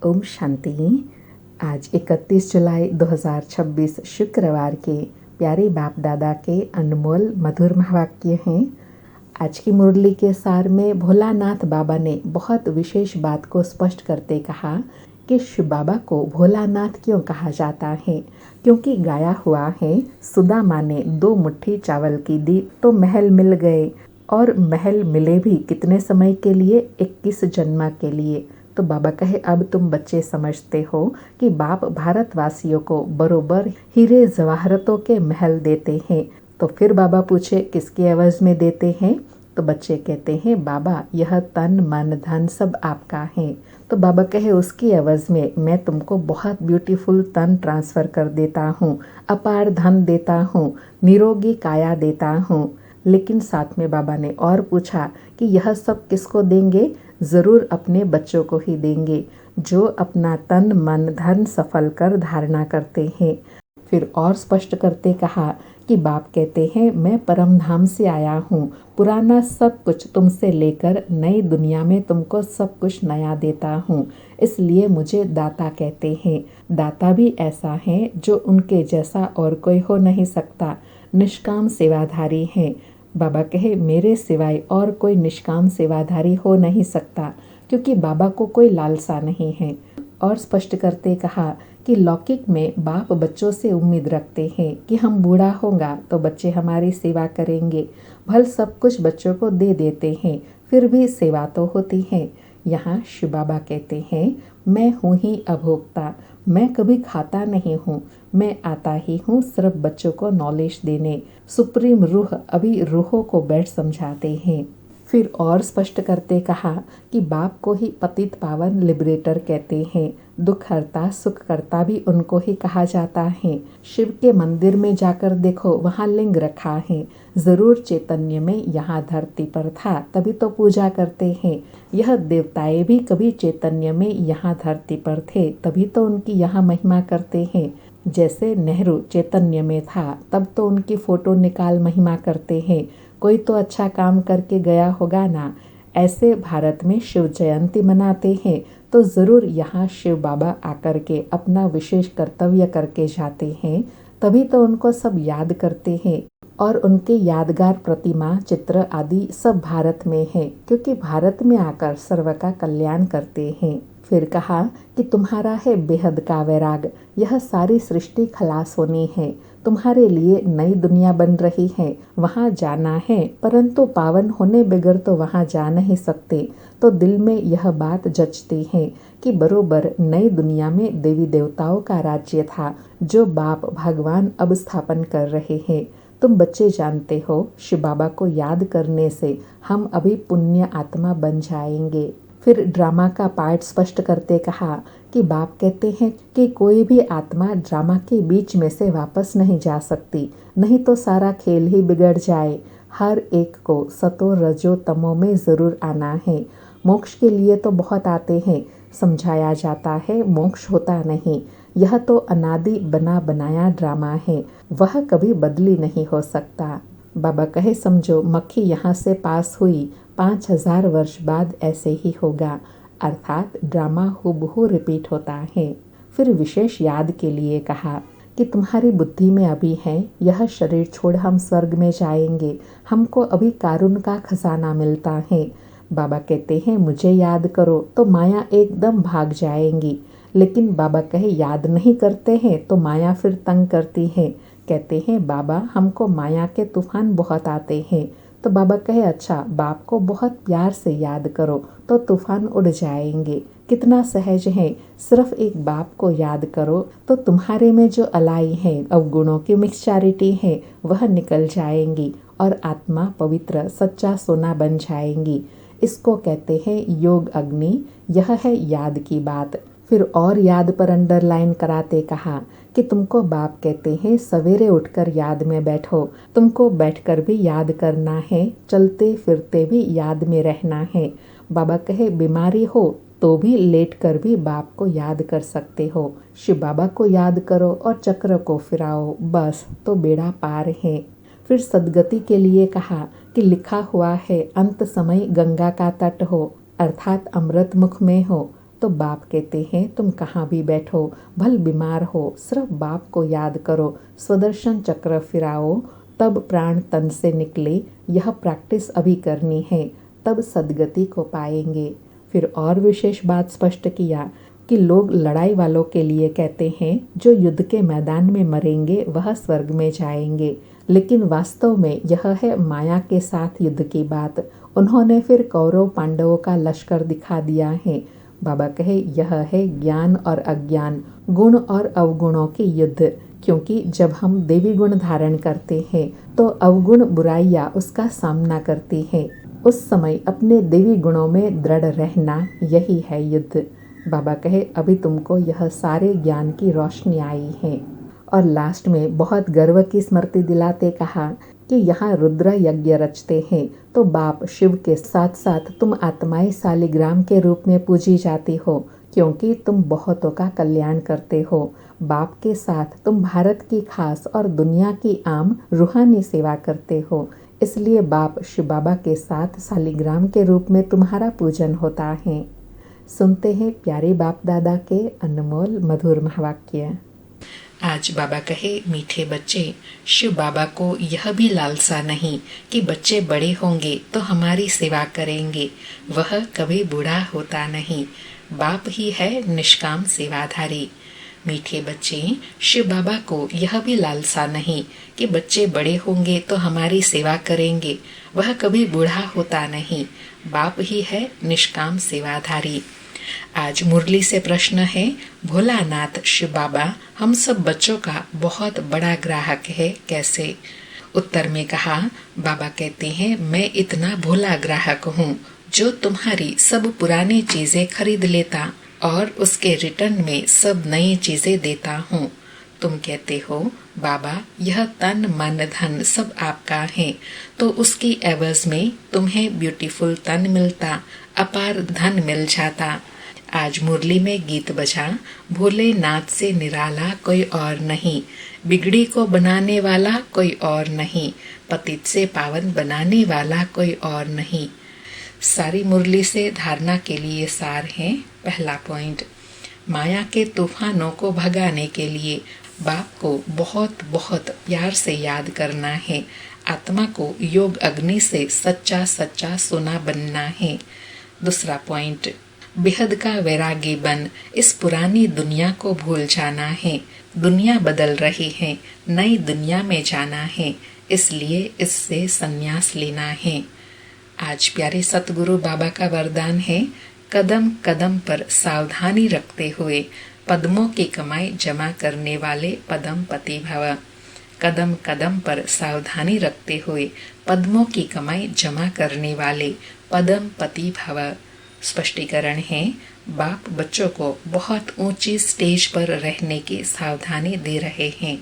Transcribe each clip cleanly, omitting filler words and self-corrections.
ओम शांति। आज 31 जुलाई 2026 शुक्रवार के प्यारे बाप दादा के अनमोल मधुर महावाक्य हैं। आज की मुरली के सार में भोलानाथ बाबा ने बहुत विशेष बात को स्पष्ट करते कहा कि शिव बाबा को भोलानाथ क्यों कहा जाता है, क्योंकि गाया हुआ है, सुदामा ने 2 मुट्ठी चावल की दी तो महल मिल गए, और महल मिले भी कितने समय के लिए, 21 जन्म के लिए। तो बाबा कहे, अब तुम बच्चे समझते हो कि बाप भारतवासियों को बरोबर हीरे जवाहरतों के महल देते हैं। तो फिर बाबा पूछे, किसके एवज में देते हैं? तो बच्चे कहते हैं, बाबा यह तन मन धन सब आपका है। तो बाबा कहे, उसकी एवज में मैं तुमको बहुत ब्यूटीफुल तन ट्रांसफ़र कर देता हूँ, अपार धन देता हूँ, निरोगी काया देता हूँ। लेकिन साथ में बाबा ने और पूछा कि यह सब किसको देंगे? ज़रूर अपने बच्चों को ही देंगे, जो अपना तन मन धन सफल कर धारणा करते हैं। फिर और स्पष्ट करते कहा कि बाप कहते हैं, मैं परम धाम से आया हूँ, पुराना सब कुछ तुमसे लेकर नई दुनिया में तुमको सब कुछ नया देता हूँ, इसलिए मुझे दाता कहते हैं। दाता भी ऐसा है जो उनके जैसा और कोई हो नहीं सकता, निष्काम सेवाधारी हैं। बाबा कहे, मेरे सिवाय और कोई निष्काम सेवाधारी हो नहीं सकता, क्योंकि बाबा को कोई लालसा नहीं है। और स्पष्ट करते कहा कि लौकिक में बाप बच्चों से उम्मीद रखते हैं कि हम बूढ़ा होगा तो बच्चे हमारी सेवा करेंगे। भल सब कुछ बच्चों को दे देते हैं, फिर भी सेवा तो होती है। यहाँ शिव बाबा कहते हैं, मैं हूँ ही अभोक्ता, मैं कभी खाता नहीं हूँ, मैं आता ही हूँ सिर्फ बच्चों को नॉलेज देने। सुप्रीम रूह अभी रूहों को बैठ समझाते हैं। फिर और स्पष्ट करते कहा कि बाप को ही पतित पावन लिबरेटर कहते हैं, दुख हरता सुख करता भी उनको ही कहा जाता है। शिव के मंदिर में जाकर देखो, वहाँ लिंग रखा है, ज़रूर चैतन्य में यहाँ धरती पर था तभी तो पूजा करते हैं। यह देवताएं भी कभी चैतन्य में यहाँ धरती पर थे तभी तो उनकी यहाँ महिमा करते हैं। जैसे नेहरू चैतन्य में था तब तो उनकी फ़ोटो निकाल महिमा करते हैं, कोई तो अच्छा काम करके गया होगा ना। ऐसे भारत में शिव जयंती मनाते हैं तो ज़रूर यहाँ शिव बाबा आकर के अपना विशेष कर्तव्य करके जाते हैं, तभी तो उनको सब याद करते हैं। और उनके यादगार प्रतिमा चित्र आदि सब भारत में है, क्योंकि भारत में आकर सर्व का कल्याण करते हैं। फिर कहा कि तुम्हारा है बेहद का वैराग, यह सारी सृष्टि खलास होनी है, तुम्हारे लिए नई दुनिया बन रही है, वहाँ जाना है, परंतु पावन होने बगैर तो वहाँ जा नहीं सकते। तो दिल में यह बात जचती है कि बरोबर नई दुनिया में देवी देवताओं का राज्य था, जो बाप भगवान अब स्थापन कर रहे हैं। तुम बच्चे जानते हो, शिव बाबा को याद करने से हम अभी पुण्य आत्मा बन जाएंगे। फिर ड्रामा का पार्ट स्पष्ट करते कहा कि बाप कहते हैं कि कोई भी आत्मा ड्रामा के बीच में से वापस नहीं जा सकती, नहीं तो सारा खेल ही बिगड़ जाए। हर एक को सतो रजो तमो में ज़रूर आना है। मोक्ष के लिए तो बहुत आते हैं, समझाया जाता है मोक्ष होता नहीं, यह तो अनादि बना बनाया ड्रामा है, वह कभी बदली नहीं हो सकता। बाबा कहे, समझो मक्खी यहाँ से पास हुई, 5000 वर्ष बाद ऐसे ही होगा, अर्थात ड्रामा हूबहू रिपीट होता है। फिर विशेष याद के लिए कहा कि तुम्हारी बुद्धि में अभी है, यह शरीर छोड़ हम स्वर्ग में जाएंगे, हमको अभी कारुण का खजाना मिलता है। बाबा कहते हैं, मुझे याद करो तो माया एकदम भाग जाएंगी। लेकिन बाबा कहे, याद नहीं करते हैं तो माया फिर तंग करती है। कहते हैं, बाबा हमको माया के तूफान बहुत आते हैं। तो बाबा कहे, अच्छा बाप को बहुत प्यार से याद करो तो तूफान उड़ जाएंगे। कितना सहज है, सिर्फ एक बाप को याद करो तो तुम्हारे में जो अलाई है, अवगुणों की मिक्सचरिटी है, वह निकल जाएंगी और आत्मा पवित्र सच्चा सोना बन जाएंगी। इसको कहते हैं योग अग्नि, यह है याद की बात। फिर और याद पर अंडरलाइन कराते कहा कि तुमको बाप कहते हैं, सवेरे उठकर याद में बैठो, तुमको बैठकर भी याद करना है, चलते फिरते भी याद में रहना है। बाबा कहे, बीमारी हो तो भी लेट कर भी बाप को याद कर सकते हो, शिव बाबा को याद करो और चक्र को फिराओ, बस तो बेड़ा पार है। फिर सदगति के लिए कहा कि लिखा हुआ है, अंत समय गंगा का तट हो, अर्थात अमृत मुख में हो, तो बाप कहते हैं तुम कहाँ भी बैठो, भल बीमार हो, सिर्फ बाप को याद करो, स्वदर्शन चक्र फिराओ, तब प्राण तन से निकले। यह प्रैक्टिस अभी करनी है, तब सद्गति को पाएंगे। फिर और विशेष बात स्पष्ट किया कि लोग लड़ाई वालों के लिए कहते हैं जो युद्ध के मैदान में मरेंगे वह स्वर्ग में जाएंगे, लेकिन वास्तव में यह है माया के साथ युद्ध की बात। उन्होंने फिर कौरव पांडवों का लश्कर दिखा दिया है। बाबा कहे यह है ज्ञान और अज्ञान, गुण और अवगुणों की युद्ध, क्योंकि जब हम देवी गुण धारण करते हैं तो अवगुण बुराइयां उसका सामना करती हैं। उस समय अपने देवी गुणों में दृढ़ रहना, यही है युद्ध। बाबा कहे अभी तुमको यह सारे ज्ञान की रोशनी आई है। और लास्ट में बहुत गर्व की स्मृति दिलाते कहा कि यहाँ रुद्र यज्ञ रचते हैं तो बाप शिव के साथ साथ तुम आत्माएं सालिग्राम के रूप में पूजी जाती हो, क्योंकि तुम बहुतों का कल्याण करते हो। बाप के साथ तुम भारत की खास और दुनिया की आम रूहानी सेवा करते हो, इसलिए बाप शिव बाबा के साथ सालिग्राम के रूप में तुम्हारा पूजन होता है। सुनते हैं प्यारे बाप दादा के अनमोल मधुर महावाक्य। आज बाबा कहे मीठे बच्चे, शिव बाबा को यह भी लालसा नहीं कि बच्चे बड़े होंगे तो हमारी सेवा करेंगे। वह कभी बूढ़ा होता नहीं, बाप ही है निष्काम सेवाधारी। मीठे बच्चे, शिव बाबा को यह भी लालसा नहीं कि बच्चे बड़े होंगे तो हमारी सेवा करेंगे। वह कभी बूढ़ा होता नहीं, बाप ही है निष्काम सेवाधारी। आज मुरली से प्रश्न है, भोलानाथ शिव बाबा हम सब बच्चों का बहुत बड़ा ग्राहक है, कैसे? उत्तर में कहा, बाबा कहते हैं मैं इतना भोला ग्राहक हूँ जो तुम्हारी सब पुरानी चीजें खरीद लेता और उसके रिटर्न में सब नई चीजें देता हूँ। तुम कहते हो बाबा यह तन मन धन सब आपका है, तो उसकी एवज में तुम्हें ब्यूटीफुल तन मिलता, अपार धन मिल जाता। आज मुरली में गीत बजा, भोलेनाथ से निराला कोई और नहीं, बिगड़ी को बनाने वाला कोई और नहीं, पतित से पावन बनाने वाला कोई और नहीं। सारी मुरली से धारणा के लिए सार है। पहला पॉइंट, माया के तूफानों को भगाने के लिए बाप को बहुत बहुत प्यार से याद करना है। आत्मा को योग अग्नि से सच्चा सच्चा सोना बनना है। दूसरा पॉइंट, बेहद का वैरागी बन इस पुरानी दुनिया को भूल जाना है। दुनिया बदल रही है, नई दुनिया में जाना है, इसलिए इससे संन्यास लेना है। आज प्यारे सतगुरु बाबा का वरदान है, कदम कदम पर सावधानी रखते हुए पद्मों की कमाई जमा करने वाले पदम पति भव। कदम कदम पर सावधानी रखते हुए पद्मों की कमाई जमा करने वाले पदम पति भव। स्पष्टीकरण है, बाप बच्चों को बहुत ऊंची स्टेज पर रहने की सावधानी दे रहे हैं,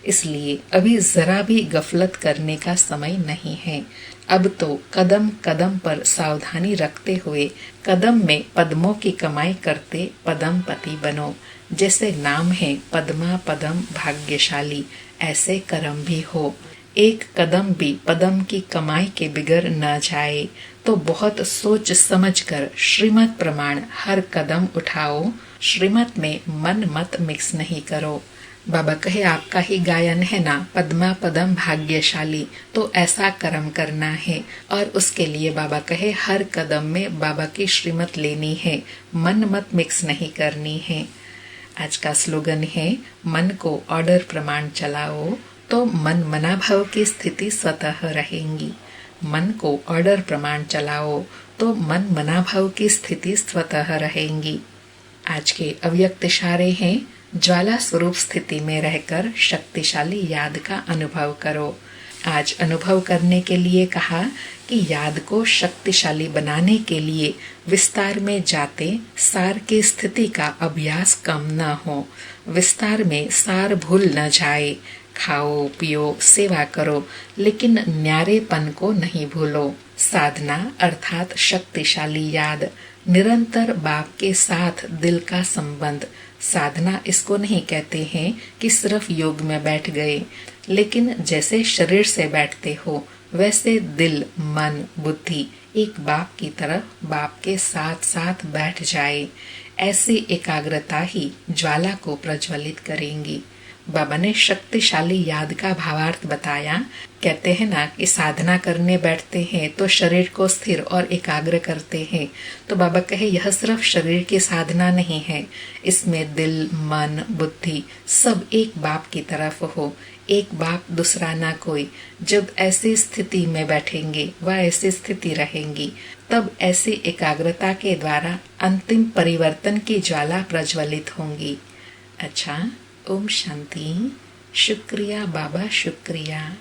इसलिए अभी जरा भी गफलत करने का समय नहीं है। अब तो कदम कदम पर सावधानी रखते हुए कदम में पद्मों की कमाई करते पदम पति बनो। जैसे नाम है पद्मा पदम भाग्यशाली, ऐसे कर्म भी हो। एक कदम भी पदम की कमाई के बिगड़ न जाए तो बहुत सोच समझकर श्रीमत प्रमाण हर कदम उठाओ। श्रीमत में मन मत मिक्स नहीं करो। बाबा कहे आपका ही गायन है ना, पद्मा पदम भाग्यशाली, तो ऐसा कर्म करना है। और उसके लिए बाबा कहे हर कदम में बाबा की श्रीमत लेनी है, मन मत मिक्स नहीं करनी है। आज का स्लोगन है, मन को ऑर्डर प्रमाण चलाओ तो मन मनाभाव की स्थिति स्वतः रहेंगी। मन को ऑर्डर प्रमाण चलाओ तो मन मनाभाव की स्थिति स्वतः रहेंगी। आज के अव्यक्त इशारे हैं, ज्वाला स्वरूप स्थिति में रहकर शक्तिशाली याद का अनुभव करो। आज अनुभव करने के लिए कहा कि याद को शक्तिशाली बनाने के लिए विस्तार में जाते सार की स्थिति का अभ्यास कम न हो। विस्तार में सार भूल न जाए। खाओ पियो सेवा करो, लेकिन न्यारेपन को नहीं भूलो। साधना अर्थात शक्तिशाली याद, निरंतर बाप के साथ दिल का संबंध। साधना इसको नहीं कहते हैं कि सिर्फ योग में बैठ गए, लेकिन जैसे शरीर से बैठते हो वैसे दिल मन बुद्धि एक बाप की तरह बाप के साथ साथ बैठ जाए। ऐसी एकाग्रता ही ज्वाला को प्रज्वलित करेंगी। बाबा ने शक्तिशाली याद का भावार्थ बताया। कहते हैं ना कि साधना करने बैठते हैं तो शरीर को स्थिर और एकाग्र करते हैं। तो बाबा कहे यह सिर्फ शरीर की साधना नहीं है, इसमें दिल, मन, बुद्धि सब एक बाप की तरफ हो, एक बाप दूसरा ना कोई। जब ऐसी स्थिति में बैठेंगे व ऐसी स्थिति रहेंगी, तब ऐसी एकाग्रता के द्वारा अंतिम परिवर्तन की ज्वाला प्रज्वलित होंगी। अच्छा, ओम शांति। शुक्रिया बाबा, शुक्रिया।